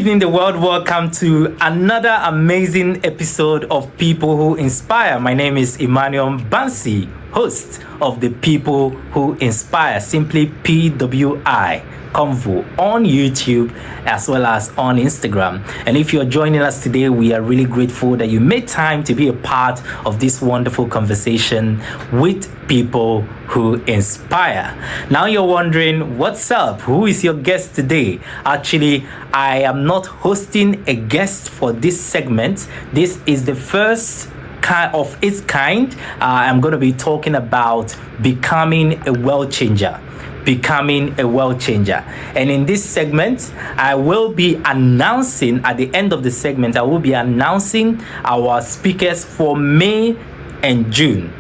evening, the world. Welcome to another amazing episode of People Who Inspire. My name is Emmanuel Mbansi, host of the People Who Inspire, simply PWI Convo on YouTube as well as on Instagram. And if you're joining us today, we are really grateful that you made time to be a part of this wonderful conversation with people who inspire. Now you're wondering, what's up? Who is your guest today? Actually, I am not hosting a guest for this segment. This is the first kind of its kind. I'm going to be talking about becoming a world changer. Becoming a world changer. And in this segment, I will be announcing, at the end of the segment, I will be announcing our speakers for May and June.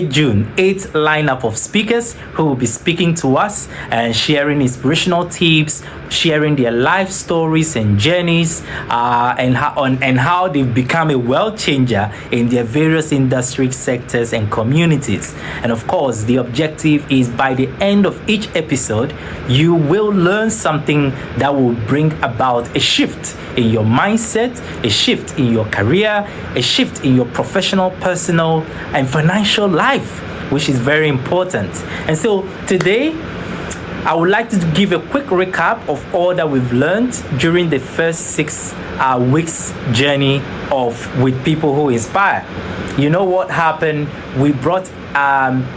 June, 8 lineup of speakers who will be speaking to us and sharing inspirational tips, sharing their life stories and journeys, and how they've become a world changer in their various industry sectors and communities. And of course, the objective is by the end of each episode, you will learn something that will bring about a shift in your mindset, a shift in your career, a shift in your professional, personal, and financial life, which is very important. And so today, I would like to give a quick recap of all that we've learned during the first 6 weeks journey with People Who Inspire. You know what happened? We brought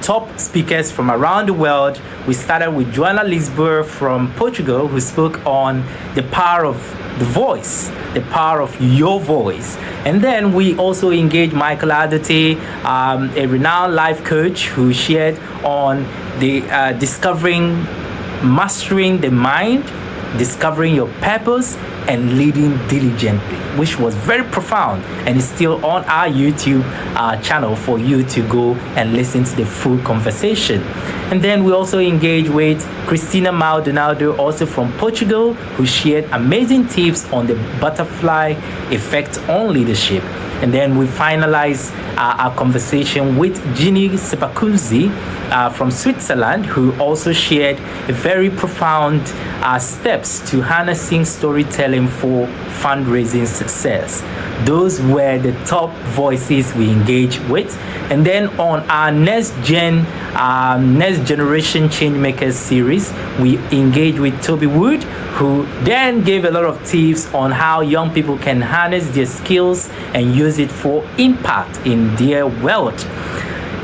top speakers from around the world. We started with Joana Lisboa from Portugal, who spoke on the power of the voice, the power of your voice. And then we also engaged Michael Adate, a renowned life coach, who shared on the mastering the mind, discovering your purpose, and leading diligently, which was very profound and is still on our YouTube channel for you to go and listen to the full conversation. And then we also engaged with Cristina Maldonado, also from Portugal, who shared amazing tips on the butterfly effect on leadership. And then we finalized our conversation with Ginny Sepakuzzi from Switzerland, who also shared a very profound steps to harnessing storytelling for fundraising success. Those were the top voices we engaged with. And then on our next generation changemakers series, we engaged with Toby Wood, who then gave a lot of tips on how young people can harness their skills and use it for impact in their world.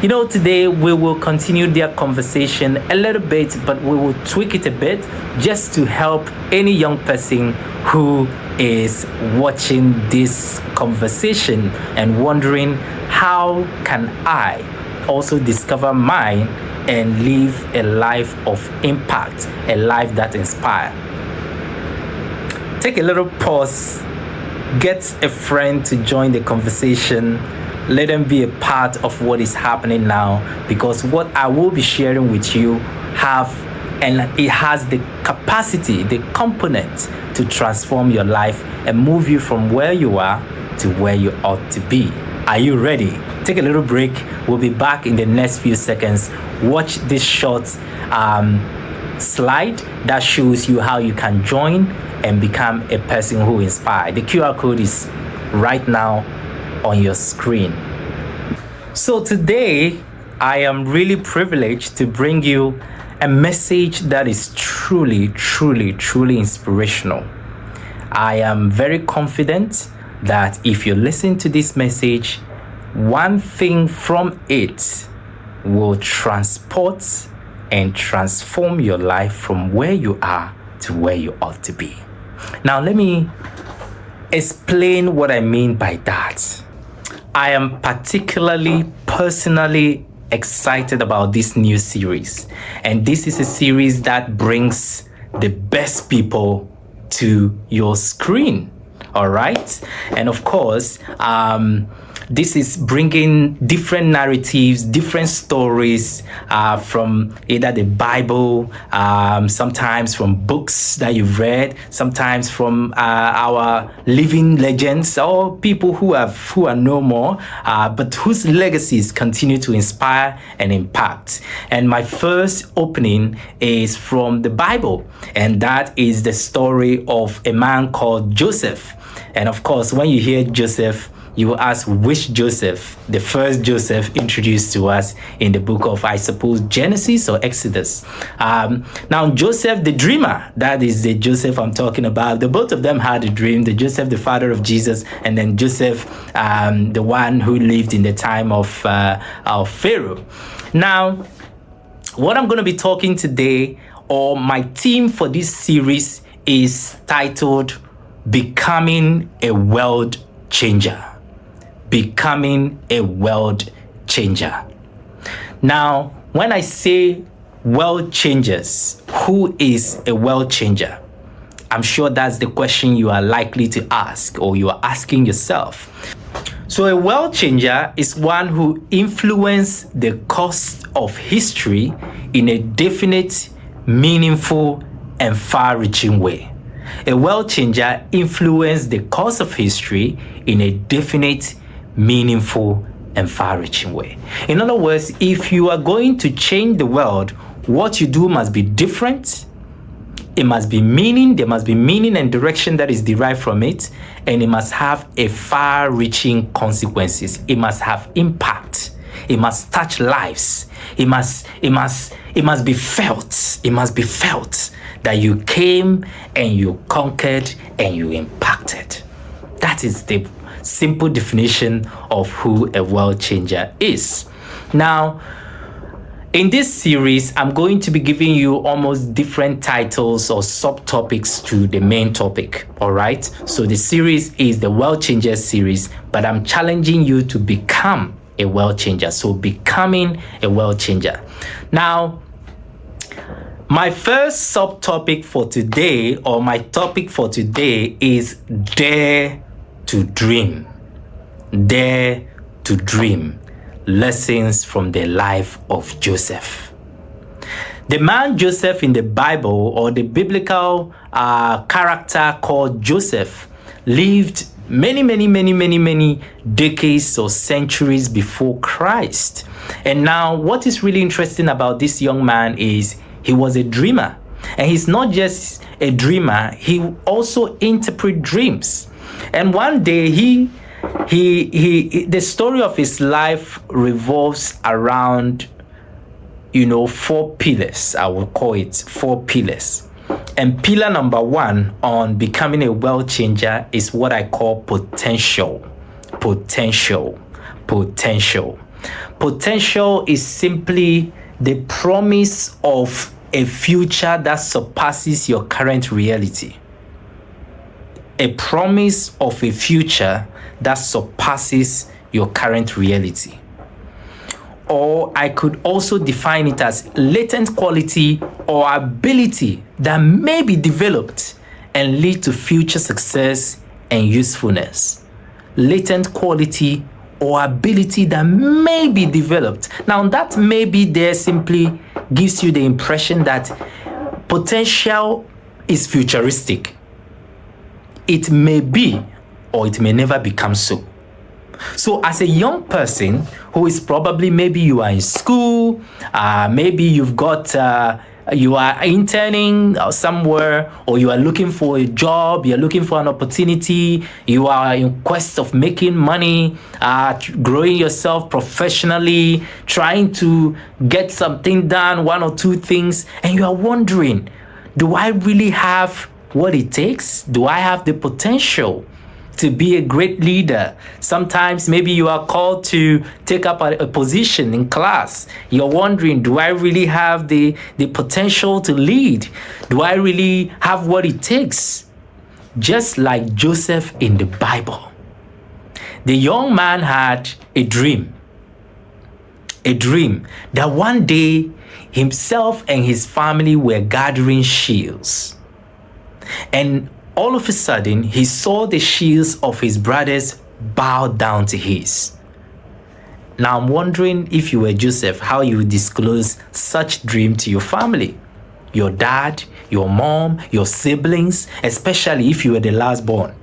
You know, today we will continue their conversation a little bit, but we will tweak it a bit just to help any young person who is watching this conversation and wondering, how can I also discover mine and live a life of impact, a life that inspires? Take a little pause, get a friend to join the conversation. Let them be a part of what is happening now, because what I will be sharing with you it has the capacity, the component to transform your life and move you from where you are to where you ought to be. Are you ready? Take a little break. We'll be back in the next few seconds. Watch this short slide that shows you how you can join and become a person who inspires. The QR code is right now on your screen. So today, I am really privileged to bring you a message that is truly, truly, truly inspirational. I am very confident that if you listen to this message, one thing from it will transport and transform your life from where you are to where you ought to be. Now, let me explain what I mean by that. I am particularly personally excited about this new series. And this is a series that brings the best people to your screen. All right. And of course, This is bringing different narratives, different stories from either the Bible, sometimes from books that you've read, sometimes from our living legends or people who are no more, but whose legacies continue to inspire and impact. And my first opening is from the Bible, and that is the story of a man called Joseph. And of course, when you hear Joseph, you will ask which Joseph, the first Joseph introduced to us in the book of, I suppose, Genesis or Exodus. Now, Joseph, the dreamer, that is the Joseph I'm talking about. The both of them had a dream. The Joseph, the father of Jesus, and then Joseph, the one who lived in the time of Pharaoh. Now, what I'm going to be talking today, or my theme for this series, is titled Becoming a World Changer. Becoming a world changer. Now, when I say world changers, who is a world changer? I'm sure that's the question you are likely to ask, or you are asking yourself. So a world changer is one who influenced the course of history in a definite, meaningful, and far-reaching way. A world changer influenced the course of history in a definite, meaningful, and far-reaching way. In other words, if you are going to change the world, what you do must be different. It must be meaning. There must be meaning and direction that is derived from it, and it must have a far-reaching consequences. It must have impact. It must touch lives. It must be felt. It must be felt that you came and you conquered and you impacted. That is the simple definition of who a world changer is. Now, in this series, I'm going to be giving you almost different titles or subtopics to the main topic. All right. So the series is the World Changer series, but I'm challenging you to become a world changer. So becoming a world changer. Now, my first subtopic for today, or my topic for today, is Dare to Dream. Dare to Dream. Lessons from the life of Joseph. The man Joseph in the Bible, or the biblical character called Joseph, lived many decades or centuries before Christ. And now what is really interesting about this young man is he was a dreamer. And he's not just a dreamer, he also interprets dreams. And one day the story of his life revolves around, four pillars. I will call it four pillars. And pillar number one on becoming a world changer is what I call potential. Potential is simply the promise of a future that surpasses your current reality. A promise of a future that surpasses your current reality. Or I could also define it as latent quality or ability that may be developed and lead to future success and usefulness. Latent quality or ability that may be developed. Now, that maybe there simply gives you the impression that potential is futuristic. It may be, or it may never become so. So as a young person who is probably, maybe you are in school, maybe you've got, you are interning somewhere, or you are looking for a job, you're looking for an opportunity, you are in quest of making money, growing yourself professionally, trying to get something done, one or two things, and you are wondering, do I really have what it takes? Do I have the potential to be a great leader? Sometimes maybe you are called to take up a position in class. You're wondering, do I really have the potential to lead? Do I really have what it takes? Just like Joseph in the Bible. The young man had a dream that one day himself and his family were gathering shields. And all of a sudden, he saw the shields of his brothers bow down to his. Now I'm wondering, if you were Joseph, how you would disclose such dream to your family, your dad, your mom, your siblings, especially if you were the last born.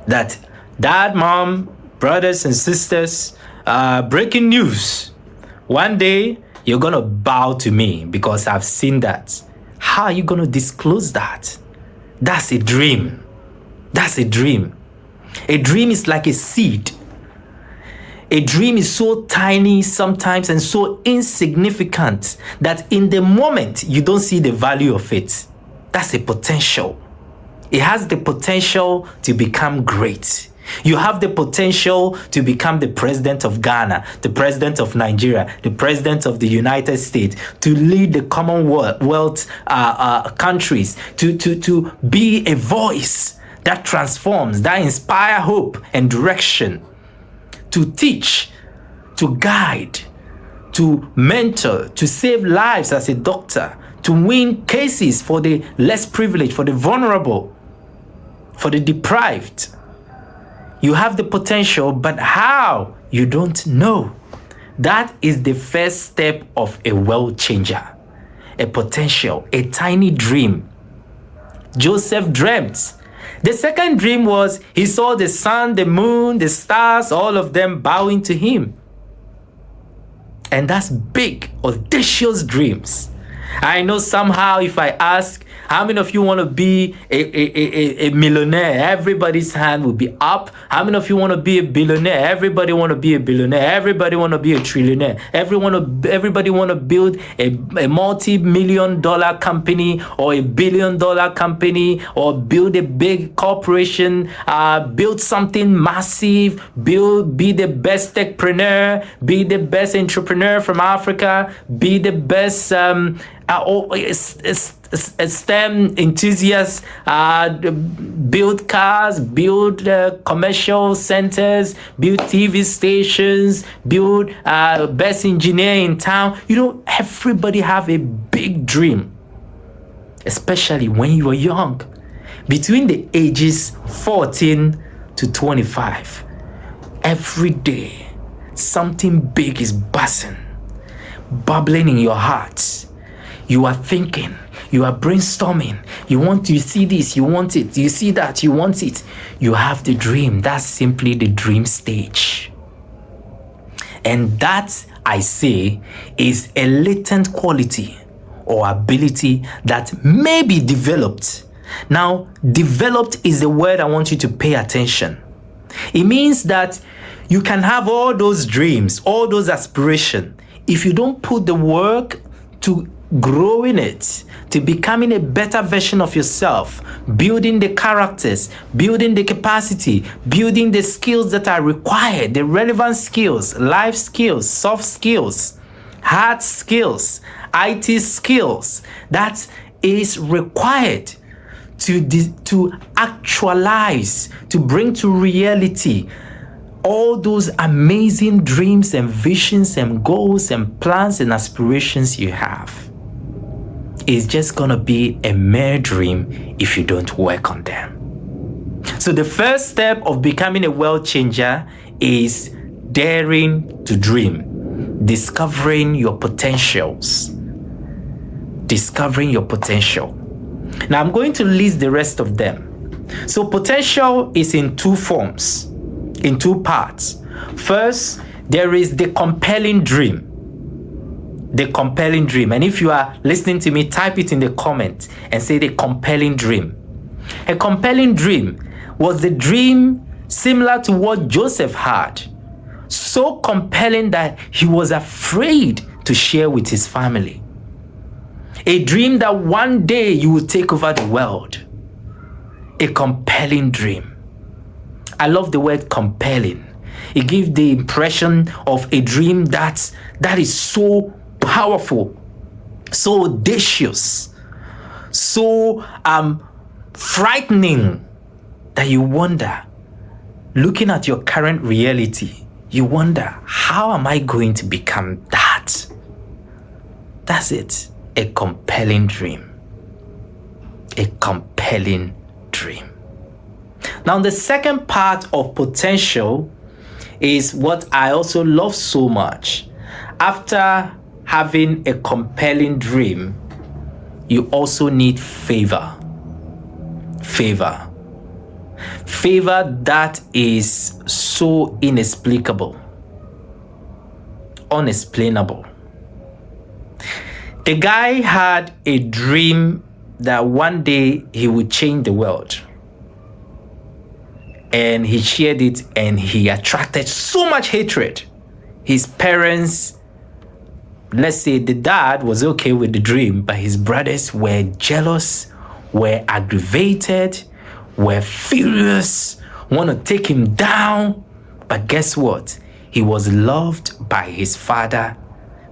That dad, mom, brothers and sisters, breaking news. One day you're gonna bow to me because I've seen that. How are you gonna disclose that? That's a dream. That's a dream. A dream is like a seed. A dream is so tiny sometimes and so insignificant that in the moment you don't see the value of it. That's a potential. It has the potential to become great. You have the potential to become the president of Ghana, the president of Nigeria, the president of the United States, to lead the Commonwealth countries, to be a voice that transforms, that inspires hope and direction, to teach, to guide, to mentor, to save lives as a doctor, to win cases for the less privileged, for the vulnerable, for the deprived. You have the potential, but how? You don't know. That is the first step of a world changer. A potential, a tiny dream. Joseph dreamt. The second dream was he saw the sun, the moon, the stars, all of them bowing to him. And that's big, audacious dreams. I know somehow if I ask, how many of you want to be a millionaire? Everybody's hand will be up. How many of you want to be a billionaire? Everybody want to be a billionaire. Everybody want to be a trillionaire. Everybody want to build a multi-million-dollar company or a billion-dollar company, or build a big corporation, build something massive, be the best techpreneur, be the best entrepreneur from Africa, be the best STEM enthusiasts, build cars, build commercial centers, build TV stations, build best engineer in town. You know, everybody have a big dream, especially when you are young, between the ages 14 to 25. Every day, something big is bubbling in your heart. You are thinking, you are brainstorming, you see this, you want it, you see that, you want it. You have the dream. That's simply the dream stage. And that, I say, is a latent quality or ability that may be developed. Now, developed is the word I want you to pay attention. It means that you can have all those dreams, all those aspirations. If you don't put the work to growing it, to becoming a better version of yourself, building the characters, building the capacity, building the skills that are required, the relevant skills, life skills, soft skills, hard skills, IT skills, that is required to actualize, to bring to reality all those amazing dreams and visions and goals and plans and aspirations you have. It's just gonna be a mere dream if you don't work on them. So the first step of becoming a world changer is daring to dream, discovering your potentials. Discovering your potential. Now I'm going to list the rest of them. So potential is in two forms, in two parts. First, there is the compelling dream. The compelling dream. And if you are listening to me, type it in the comment and say the compelling dream. A compelling dream was the dream similar to what Joseph had. So compelling that he was afraid to share with his family. A dream that one day you will take over the world. A compelling dream. I love the word compelling. It gives the impression of a dream that is so powerful, so audacious, so frightening that you wonder, looking at your current reality, you wonder, how am I going to become that? That's it. A compelling dream. A compelling dream. Now, the second part of potential is what I also love so much. After having a compelling dream, you also need favor. Favor. Favor that is so inexplicable, unexplainable. The guy had a dream that one day he would change the world. And he shared it and he attracted so much hatred. His parents, let's say the dad was okay with the dream, but his brothers were jealous, were aggravated, were furious, want to take him down. But guess what? He was loved by his father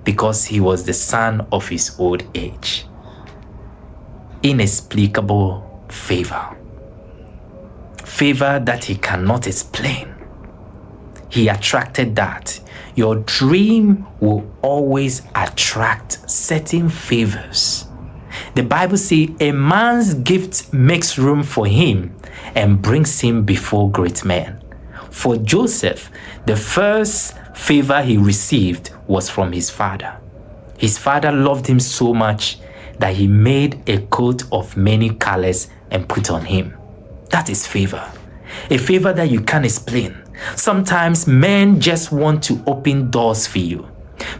because he was the son of his old age. Inexplicable favor. Favor that he cannot explain. He attracted that. Your dream will always attract certain favors. The Bible says a man's gift makes room for him and brings him before great men. For Joseph, the first favor he received was from his father. His father loved him so much that he made a coat of many colors and put on him. That is favor. A favor that you can't explain. Sometimes men just want to open doors for you.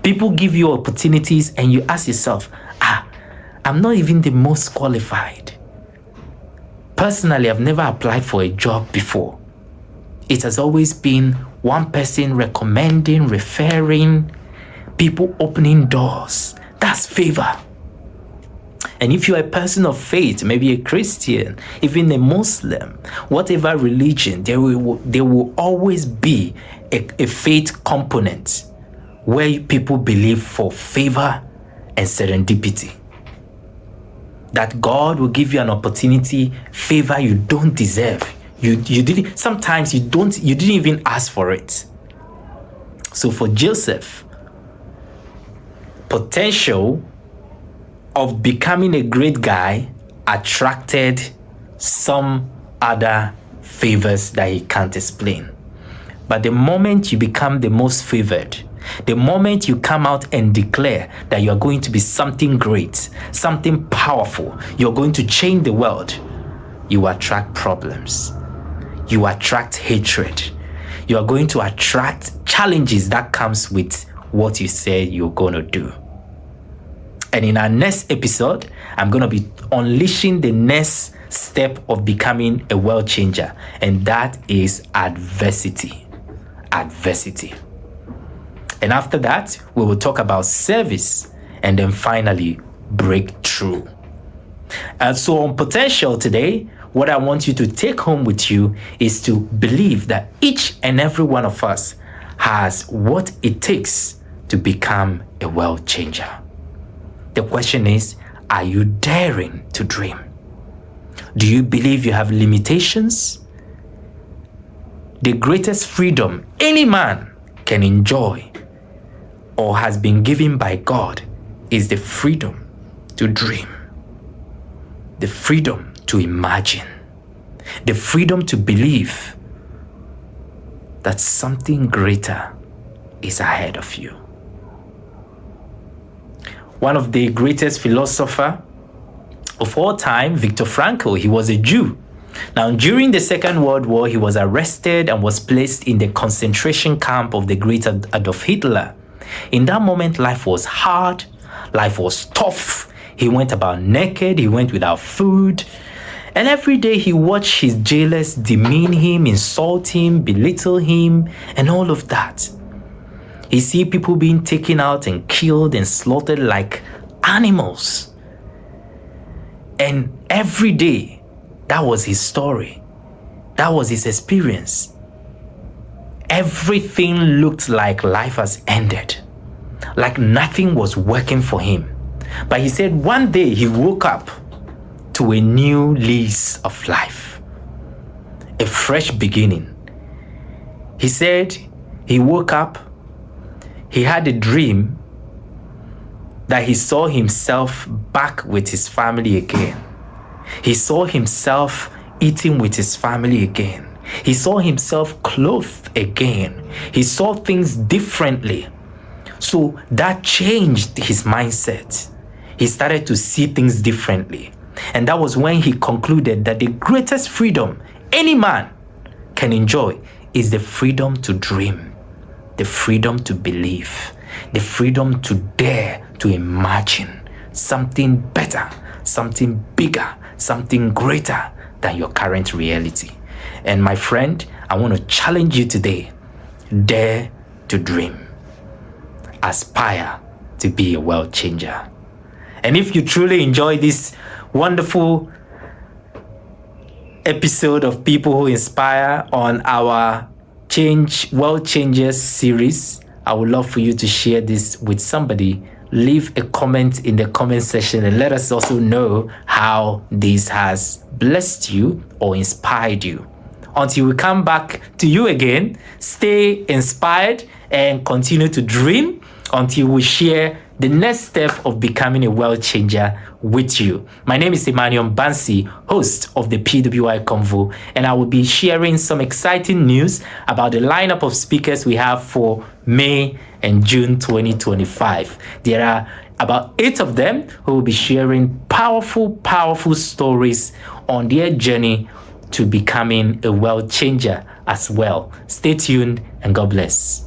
People give you opportunities and you ask yourself, I'm not even the most qualified. Personally, I've never applied for a job before. It has always been one person recommending, referring, people opening doors. That's favor. And if you're a person of faith, maybe a Christian, even a Muslim, whatever religion, there will always be a faith component where people believe for favor and serendipity. That God will give you an opportunity, favor you don't deserve. You didn't. Sometimes you didn't even ask for it. So for Joseph, potential of becoming a great guy attracted some other favors that he can't explain. But the moment you become the most favored, the moment you come out and declare that you are going to be something great, something powerful, you're going to change the world, you attract problems. You attract hatred. You are going to attract challenges that comes with what you say you're going to do. And in our next episode, I'm going to be unleashing the next step of becoming a world changer, and that is adversity. Adversity. And after that, we will talk about service and then finally breakthrough. And so on potential today, what I want you to take home with you is to believe that each and every one of us has what it takes to become a world changer. The question is, are you daring to dream? Do you believe you have limitations? The greatest freedom any man can enjoy or has been given by God is the freedom to dream, the freedom to imagine, the freedom to believe that something greater is ahead of you. One of the greatest philosophers of all time, Viktor Frankl, he was a Jew. Now, during the Second World War, he was arrested and was placed in the concentration camp of the great Adolf Hitler. In that moment, life was hard, life was tough. He went about naked, he went without food. And every day he watched his jailers demean him, insult him, belittle him, and all of that. He see people being taken out and killed and slaughtered like animals. And every day, that was his story. That was his experience. Everything looked like life has ended, like nothing was working for him. But he said one day he woke up to a new lease of life, a fresh beginning. He said he woke up, he had a dream that he saw himself back with his family again. He saw himself eating with his family again. He saw himself clothed again. He saw things differently. So that changed his mindset. He started to see things differently. And that was when he concluded that the greatest freedom any man can enjoy is the freedom to dream, the freedom to believe, the freedom to dare to imagine something better, something bigger, something greater than your current reality. And my friend, I want to challenge you today. Dare to dream. Aspire to be a world changer. And if you truly enjoy this wonderful episode of People Who Inspire on our World Changers series, I would love for you to share this with somebody. Leave a comment in the comment section and let us also know how this has blessed you or inspired you. Until we come back to you again, stay inspired and continue to dream until we share the next step of becoming a world changer with you. My name is Emmanuel Mbansi, host of the PWI Convo, and I will be sharing some exciting news about the lineup of speakers we have for May and June 2025. There are about 8 of them who will be sharing powerful stories on their journey to becoming a world changer as well. Stay tuned and God bless.